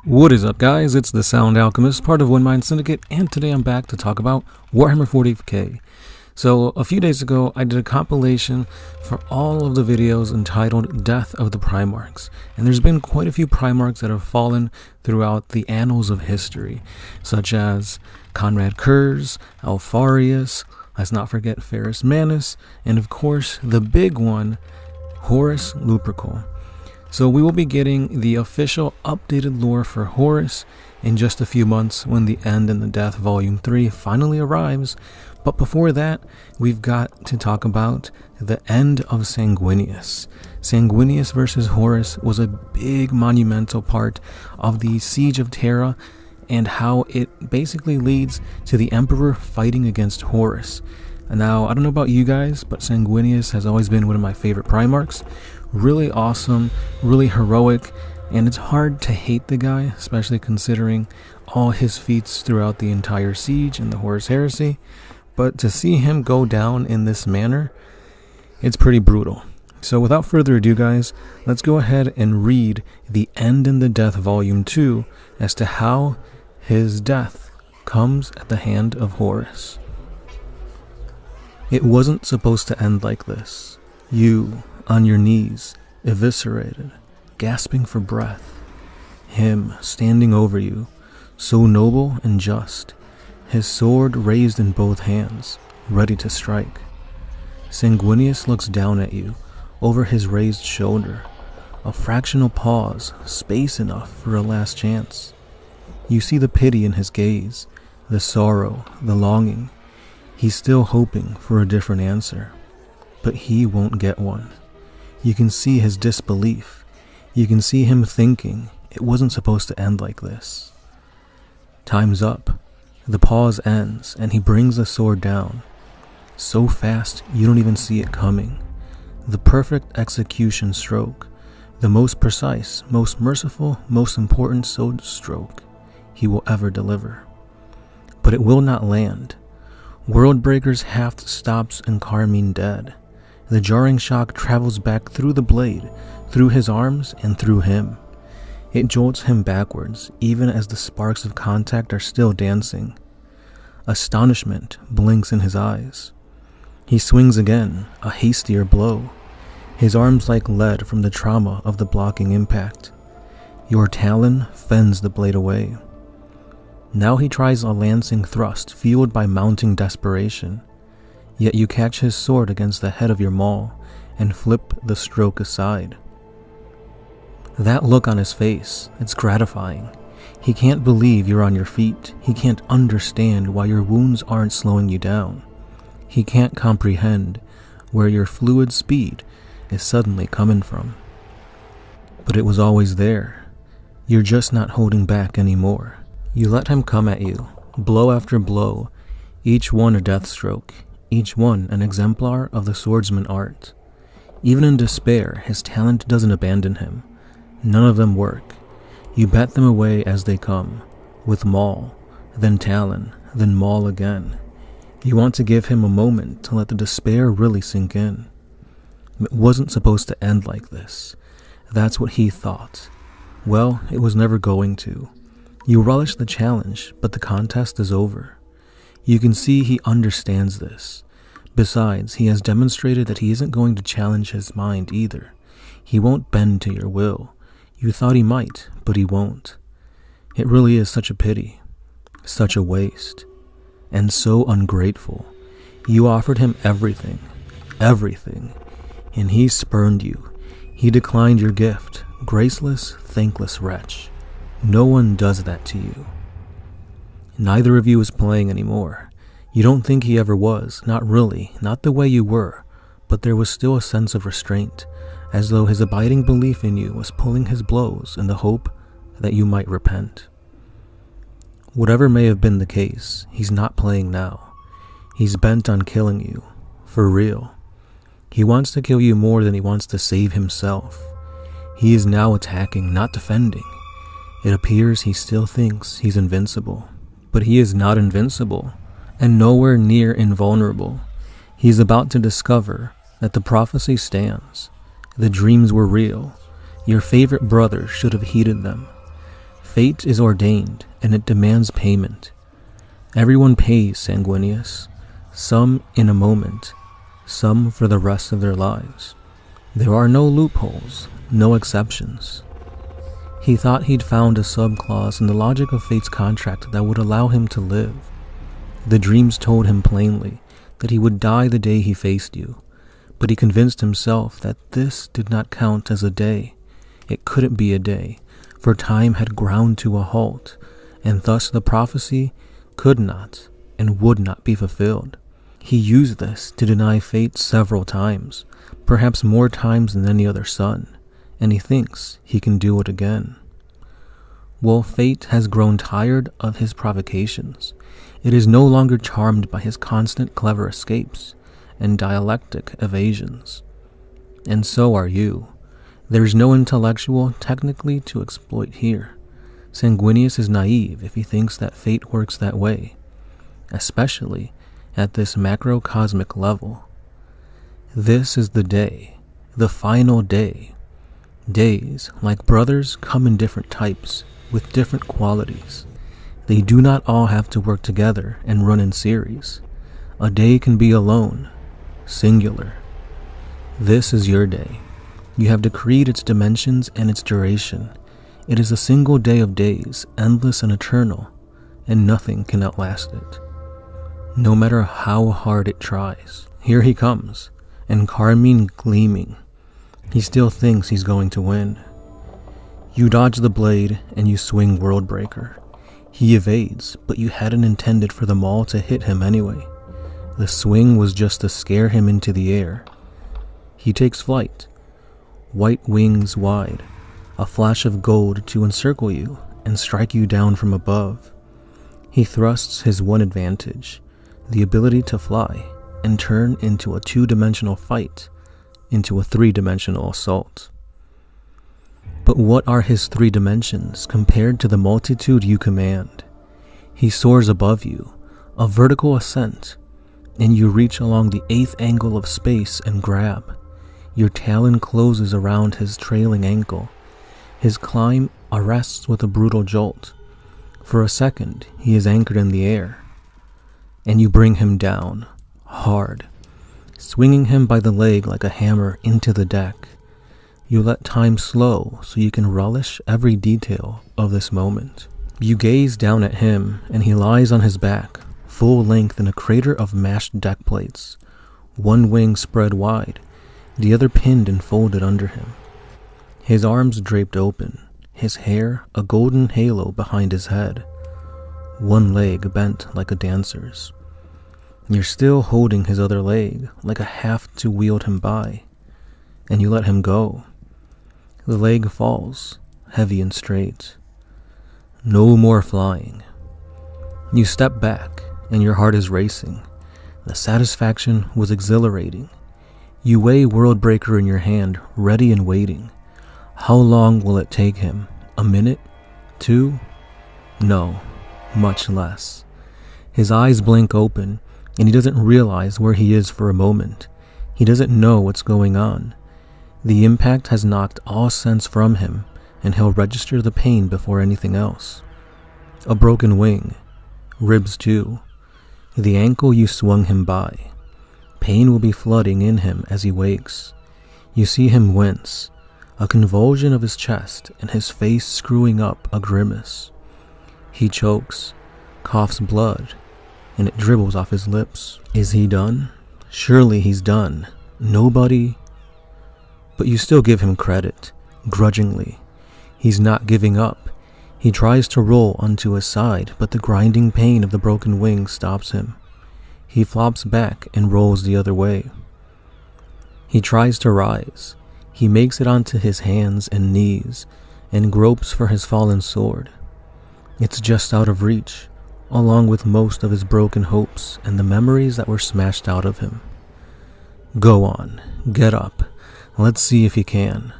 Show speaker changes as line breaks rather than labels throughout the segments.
What is up, guys? It's the Sound Alchemist, part of One Mind Syndicate, and today I'm back to talk about Warhammer 40K. So, a few days ago, I did a compilation for all of the videos entitled Death of the Primarchs, and there's been quite a few Primarchs that have fallen throughout the annals of history, such as Conrad Kurz, Alfarius, let's not forget Ferrus Manus, and of course, the big one, Horus Lupercal. So we will be getting the official updated lore for Horus in just a few months when the End and the Death Volume 3 finally arrives. But before that, we've got to talk about the end of Sanguinius. Sanguinius versus Horus was a big monumental part of the Siege of Terra and how it basically leads to the Emperor fighting against Horus. And now, I don't know about you guys, but Sanguinius has always been one of my favorite Primarchs. Really awesome, really heroic, and it's hard to hate the guy, especially considering all his feats throughout the entire siege and the Horus Heresy. But to see him go down in this manner, it's pretty brutal. So without further ado, guys, let's go ahead and read the End and the Death Volume 2 as to how his death comes at the hand of Horus. It wasn't supposed to end like this. You, on your knees, eviscerated, gasping for breath. Him standing over you, so noble and just, his sword raised in both hands, ready to strike. Sanguinius looks down at you, over his raised shoulder. A fractional pause, space enough for a last chance. You see the pity in his gaze, the sorrow, the longing. He's still hoping for a different answer, but he won't get one. You can see his disbelief. You can see him thinking it wasn't supposed to end like this. Time's up. The pause ends, and he brings the sword down. So fast, you don't even see it coming. The perfect execution stroke. The most precise, most merciful, most important sword stroke he will ever deliver. But it will not land. Worldbreaker's haft stops and Carmine dead. The jarring shock travels back through the blade, through his arms, and through him. It jolts him backwards, even as the sparks of contact are still dancing. Astonishment blinks in his eyes. He swings again, a hastier blow. His arms like lead from the trauma of the blocking impact. Your talon fends the blade away. Now he tries a lancing thrust fueled by mounting desperation. Yet you catch his sword against the head of your maul and flip the stroke aside. That look on his face, it's gratifying. He can't believe you're on your feet. He can't understand why your wounds aren't slowing you down. He can't comprehend where your fluid speed is suddenly coming from. But it was always there. You're just not holding back anymore. You let him come at you, blow after blow, each one a death stroke, each one an exemplar of the swordsman art. Even in despair, his talent doesn't abandon him. None of them work. You bat them away as they come, with maul, then talon, then maul again. You want to give him a moment to let the despair really sink in. It wasn't supposed to end like this. That's what he thought. Well, it was never going to. You relish the challenge, but the contest is over. You can see he understands this. Besides, he has demonstrated that he isn't going to challenge his mind either. He won't bend to your will. You thought he might, but he won't. It really is such a pity, such a waste, and so ungrateful. You offered him everything, and he spurned you. He declined your gift, graceless, thankless wretch. No one does that to you. Neither of you is playing anymore. You don't think he ever was, not really, not the way you were, but there was still a sense of restraint, as though his abiding belief in you was pulling his blows in the hope that you might repent. Whatever may have been the case, he's not playing now. He's bent on killing you, for real. He wants to kill you more than he wants to save himself. He is now attacking, not defending. It appears he still thinks he's invincible, but he is not invincible, and nowhere near invulnerable. He's about to discover that the prophecy stands. The dreams were real. Your favorite brother should have heeded them. Fate is ordained, and it demands payment. Everyone pays Sanguinius, some in a moment, some for the rest of their lives. There are no loopholes, no exceptions. He thought he'd found a subclause in the logic of fate's contract that would allow him to live. The dreams told him plainly that he would die the day he faced you, but he convinced himself that this did not count as a day. It couldn't be a day, for time had ground to a halt, and thus the prophecy could not and would not be fulfilled. He used this to deny fate several times, perhaps more times than any other son, and he thinks he can do it again. Well, fate has grown tired of his provocations. It is no longer charmed by his constant clever escapes and dialectic evasions. And so are you. There is no intellectual technically to exploit here. Sanguinius is naive if he thinks that fate works that way, especially at this macrocosmic level. This is the day, the final day. Days, like brothers, come in different types, with different qualities. They do not all have to work together and run in series. A day can be alone, singular. This is your day. You have decreed its dimensions and its duration. It is a single day of days, endless and eternal, and nothing can outlast it, no matter how hard it tries. Here he comes, and carmine gleaming. He still thinks he's going to win. You dodge the blade, and you swing Worldbreaker. He evades, but you hadn't intended for the maul to hit him anyway. The swing was just to scare him into the air. He takes flight, white wings wide, a flash of gold to encircle you and strike you down from above. He thrusts his one advantage, the ability to fly, and turn into a two-dimensional fight into a three-dimensional assault. But what are his three dimensions compared to the multitude you command? He soars above you, a vertical ascent, and you reach along the eighth angle of space and grab. Your talon closes around his trailing ankle. His climb arrests with a brutal jolt. For a second, he is anchored in the air, and you bring him down, hard, swinging him by the leg like a hammer into the deck. You let time slow so you can relish every detail of this moment. You gaze down at him, and he lies on his back, full length in a crater of mashed deck plates, one wing spread wide, the other pinned and folded under him. His arms draped open, his hair a golden halo behind his head, one leg bent like a dancer's. You're still holding his other leg like a half to wield him by, and you let him go. The leg falls, heavy and straight. No more flying. You step back, and your heart is racing. The satisfaction was exhilarating. You weigh Worldbreaker in your hand, ready and waiting. How long will it take him? A minute? 2? No, much less. His eyes blink open, and he doesn't realize where he is for a moment. He doesn't know what's going on. The impact has knocked all sense from him, and he'll register the pain before anything else. A broken wing, ribs too, the ankle you swung him by. Pain will be flooding in him as he wakes. You see him wince, a convulsion of his chest and his face screwing up a grimace. He chokes, coughs blood, and it dribbles off his lips. Is he done? Surely he's done. Nobody... But you still give him credit, grudgingly. He's not giving up. He tries to roll onto his side, but the grinding pain of the broken wing stops him. He flops back and rolls the other way. He tries to rise. He makes it onto his hands and knees and gropes for his fallen sword. It's just out of reach, along with most of his broken hopes and the memories that were smashed out of him. Go on, get up. Let's see if he can.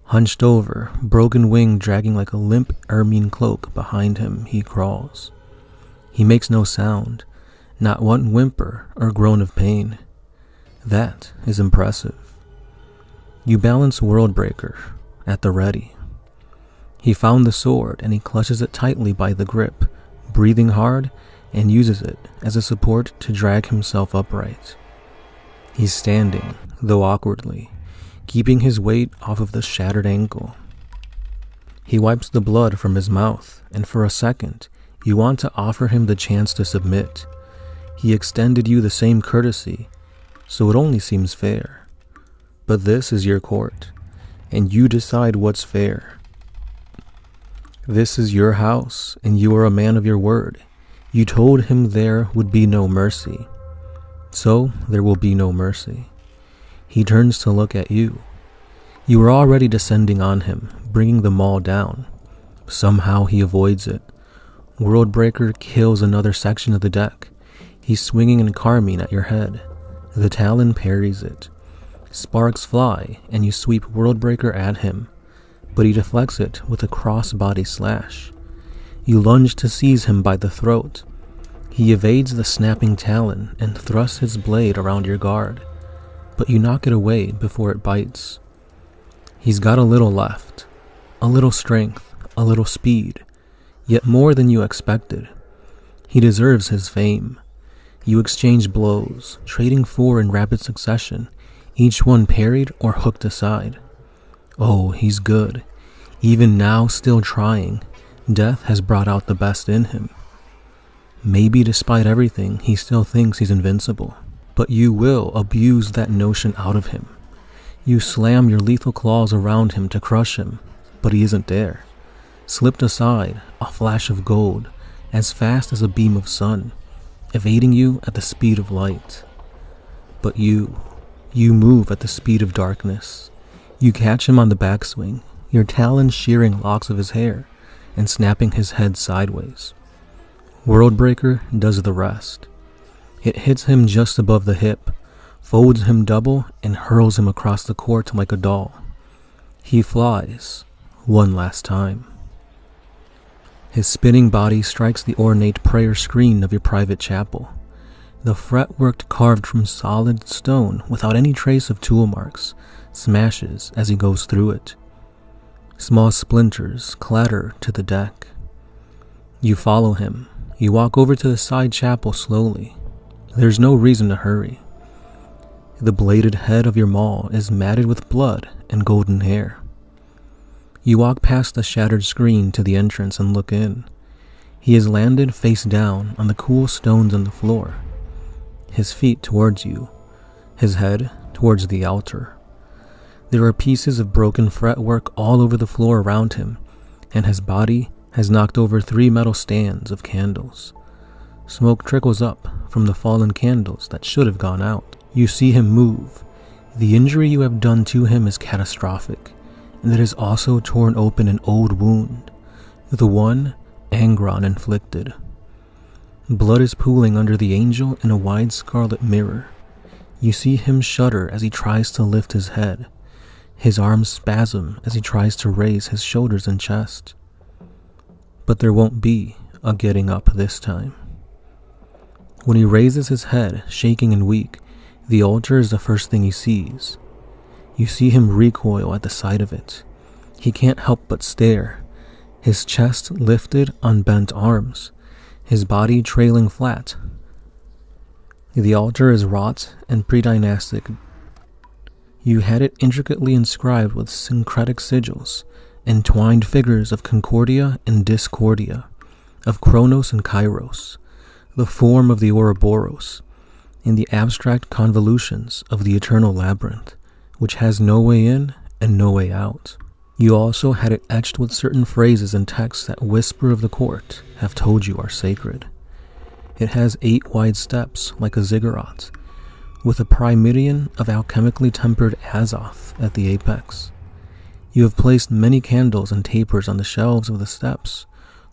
Hunched over, broken wing dragging like a limp ermine cloak behind him, he crawls. He makes no sound, not one whimper or groan of pain. That is impressive. You balance Worldbreaker at the ready. He found the sword and he clutches it tightly by the grip, breathing hard, and uses it as a support to drag himself upright. He's standing, though awkwardly, keeping his weight off of the shattered ankle. He wipes the blood from his mouth, and for a second, you want to offer him the chance to submit. He extended you the same courtesy, so it only seems fair. But this is your court, and you decide what's fair. This is your house, and you are a man of your word. You told him there would be no mercy. So there will be no mercy. He turns to look at you. You are already descending on him, bringing the maul down. Somehow he avoids it. Worldbreaker kills another section of the deck. He's swinging an carmine at your head. The Talon parries it. Sparks fly, and you sweep Worldbreaker at him, but he deflects it with a cross-body slash. You lunge to seize him by the throat. He evades the snapping talon and thrusts his blade around your guard, but you knock it away before it bites. He's got a little left, a little strength, a little speed, yet more than you expected. He deserves his fame. You exchange blows, trading 4 in rapid succession, each one parried or hooked aside. Oh, he's good. Even now, still trying, death has brought out the best in him. Maybe despite everything, he still thinks he's invincible. But you will abuse that notion out of him. You slam your lethal claws around him to crush him, but he isn't there. Slipped aside, a flash of gold, as fast as a beam of sun, evading you at the speed of light. But you move at the speed of darkness. You catch him on the backswing, your talons shearing locks of his hair and snapping his head sideways. Worldbreaker does the rest. It hits him just above the hip, folds him double, and hurls him across the court like a doll. He flies, one last time. His spinning body strikes the ornate prayer screen of your private chapel. The fretwork carved from solid stone without any trace of tool marks smashes as he goes through it. Small splinters clatter to the deck. You follow him. You walk over to the side chapel slowly. There's no reason to hurry. The bladed head of your maul is matted with blood and golden hair. You walk past the shattered screen to the entrance and look in. He has landed face down on the cool stones on the floor, his feet towards you, his head towards the altar. There are pieces of broken fretwork all over the floor around him, and his body has knocked over 3 metal stands of candles. Smoke trickles up from the fallen candles that should have gone out. You see him move. The injury you have done to him is catastrophic, and it has also torn open an old wound, the one Angron inflicted. Blood is pooling under the angel in a wide scarlet mirror. You see him shudder as he tries to lift his head. His arms spasm as he tries to raise his shoulders and chest. But there won't be a getting up this time. When he raises his head, shaking and weak, the altar is the first thing he sees. You see him recoil at the sight of it. He can't help but stare, his chest lifted on bent arms, his body trailing flat. The altar is wrought and pre-dynastic. You had it intricately inscribed with syncretic sigils, entwined figures of Concordia and Discordia, of Kronos and Kairos, the form of the Ouroboros, and the abstract convolutions of the eternal labyrinth, which has no way in and no way out. You also had it etched with certain phrases and texts that whisper of the court have told you are sacred. It has 8 wide steps like a ziggurat, with a primeridion of alchemically tempered azoth at the apex. You have placed many candles and tapers on the shelves of the steps,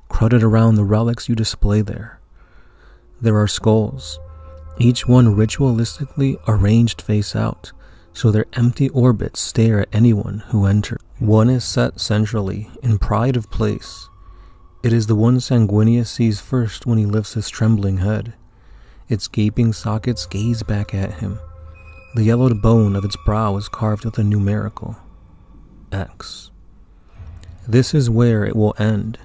crowded around the relics you display there. There are skulls, each one ritualistically arranged face out, so their empty orbits stare at anyone who enters. One is set centrally, in pride of place. It is the one Sanguinius sees first when he lifts his trembling head. Its gaping sockets gaze back at him. The yellowed bone of its brow is carved with a numerical X. This is where it will end.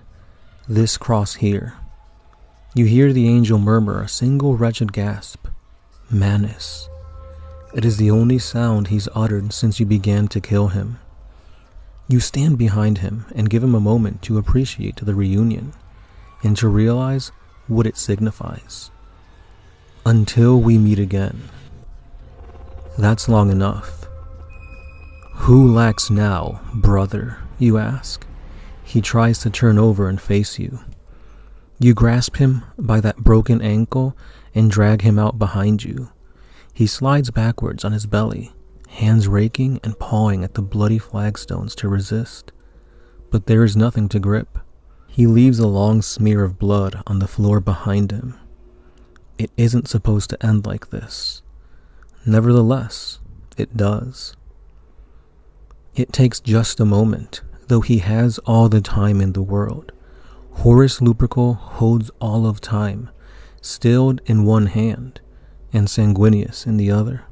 This cross here. You hear the angel murmur a single wretched gasp. Manus. It is the only sound he's uttered since you began to kill him. You stand behind him and give him a moment to appreciate the reunion and to realize what it signifies. Until we meet again. That's long enough. Who lacks now, brother, you ask? He tries to turn over and face you. You grasp him by that broken ankle and drag him out behind you. He slides backwards on his belly, hands raking and pawing at the bloody flagstones to resist. But there is nothing to grip. He leaves a long smear of blood on the floor behind him. It isn't supposed to end like this. Nevertheless, it does. It takes just a moment, though he has all the time in the world. Horus Lupercal holds all of time, stilled in one hand, and Sanguinius in the other.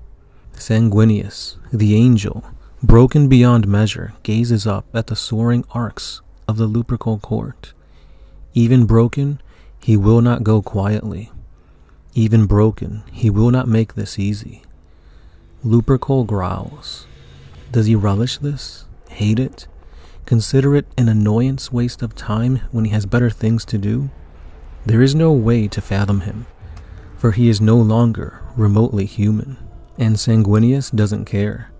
Sanguinius, the angel, broken beyond measure, gazes up at the soaring arcs of the Lupercal court. Even broken, he will not go quietly. Even broken, he will not make this easy. Lupercal growls. Does he relish this? Hate it? Consider it an annoyance waste of time when he has better things to do? There is no way to fathom him, for he is no longer remotely human. And Sanguinius doesn't care.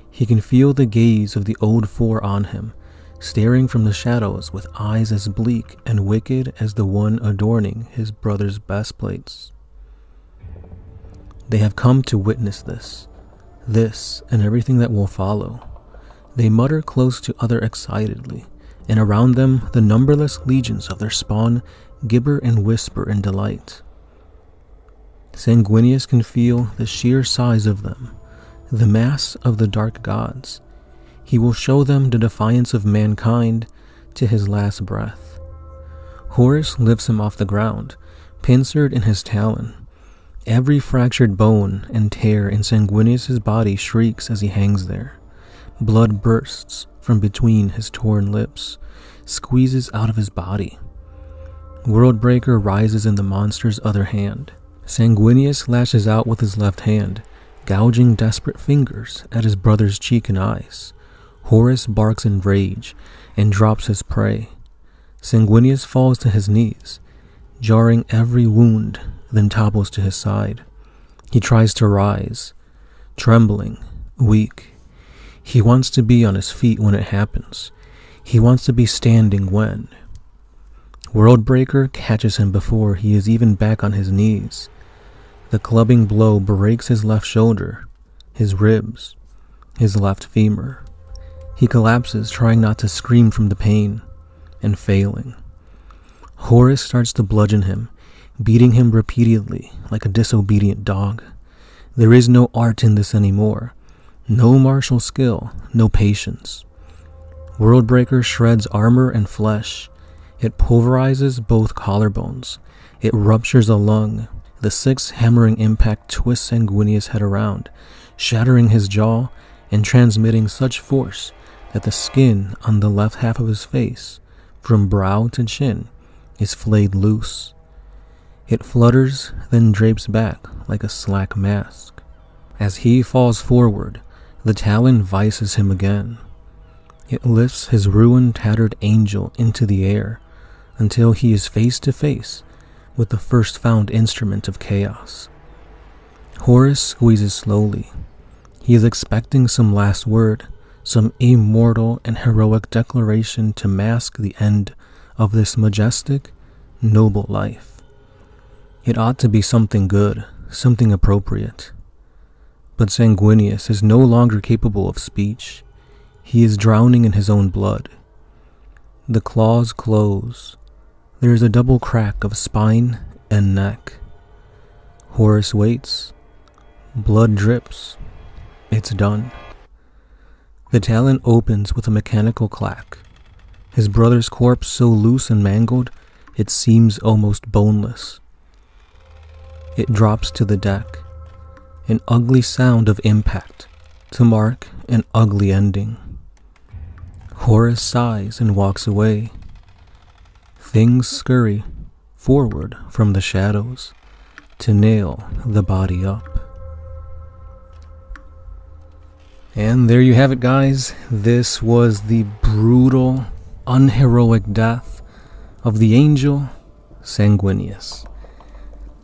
He can feel the gaze of the old four on him, staring from the shadows with eyes as bleak and wicked as the one adorning his brother's breastplates. They have come to witness this and everything that will follow. They mutter close to other excitedly, and around them the numberless legions of their spawn gibber and whisper in delight. Sanguinius can feel the sheer size of them, the mass of the dark gods. He will show them the defiance of mankind to his last breath. Horus lifts him off the ground, pincered in his talon. Every fractured bone and tear in Sanguinius's body shrieks as he hangs there. Blood bursts from between his torn lips, squeezes out of his body. Worldbreaker rises in the monster's other hand. Sanguinius lashes out with his left hand, gouging desperate fingers at his brother's cheek and eyes. Horus barks in rage and drops his prey. Sanguinius falls to his knees, jarring every wound, then topples to his side. He tries to rise, trembling, weak. He wants to be on his feet when it happens. He wants to be standing when. Worldbreaker catches him before he is even back on his knees. The clubbing blow breaks his left shoulder, his ribs, his left femur. He collapses, trying not to scream from the pain, and failing. Horus starts to bludgeon him, beating him repeatedly like a disobedient dog. There is no art in this anymore. No martial skill, no patience. Worldbreaker shreds armor and flesh. It pulverizes both collarbones. It ruptures a lung. The sixth hammering impact twists Sanguinius' head around, shattering his jaw and transmitting such force that the skin on the left half of his face, from brow to chin, is flayed loose. It flutters, then drapes back like a slack mask. As he falls forward, the talon vices him again. It lifts his ruined, tattered angel into the air until he is face to face with the first found instrument of chaos. Horus squeezes slowly. He is expecting some last word, some immortal and heroic declaration to mask the end of this majestic, noble life. It ought to be something good, something appropriate. But Sanguinius is no longer capable of speech. He is drowning in his own blood. The claws close. There is a double crack of spine and neck. Horus waits. Blood drips. It's done. The talon opens with a mechanical clack. His brother's corpse so loose and mangled, it seems almost boneless. It drops to the deck, an ugly sound of impact to mark an ugly ending. Horus sighs and walks away. Things scurry forward from the shadows to nail the body up. And there you have it, guys. This was the brutal, unheroic death of the angel Sanguinius.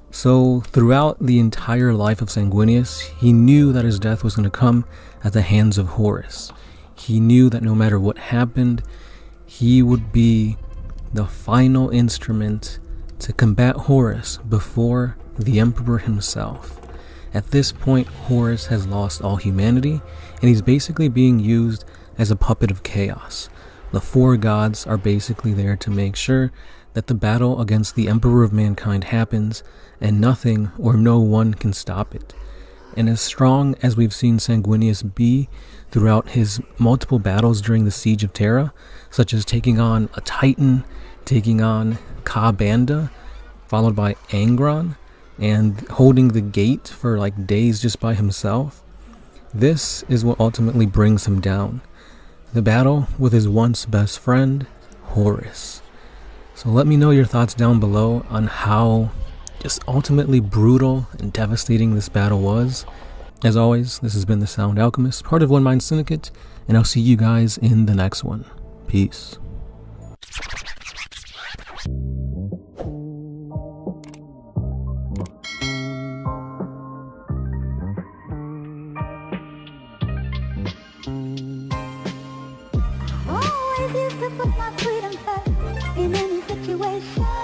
So throughout the entire life of Sanguinius, he knew that his death was going to come at the hands of Horus. He knew that no matter what happened, he would be the final instrument to combat Horus before the Emperor himself. At this point, Horus has lost all humanity, and he's basically being used as a puppet of chaos. The four gods are basically there to make sure that the battle against the Emperor of Mankind happens, and nothing or no one can stop it. And as strong as we've seen Sanguinius be throughout his multiple battles during the Siege of Terra, such as taking on a Titan, taking on Ka-Banda, followed by Angron, and holding the gate for like days just by himself, this is what ultimately brings him down. The battle with his once best friend, Horus. So let me know your thoughts down below on how just ultimately brutal and devastating this battle was. As always, this has been the Sound Alchemist, part of One Mind Syndicate, and I'll see you guys in the next one. Peace.
Always used to put my freedom first in any situation.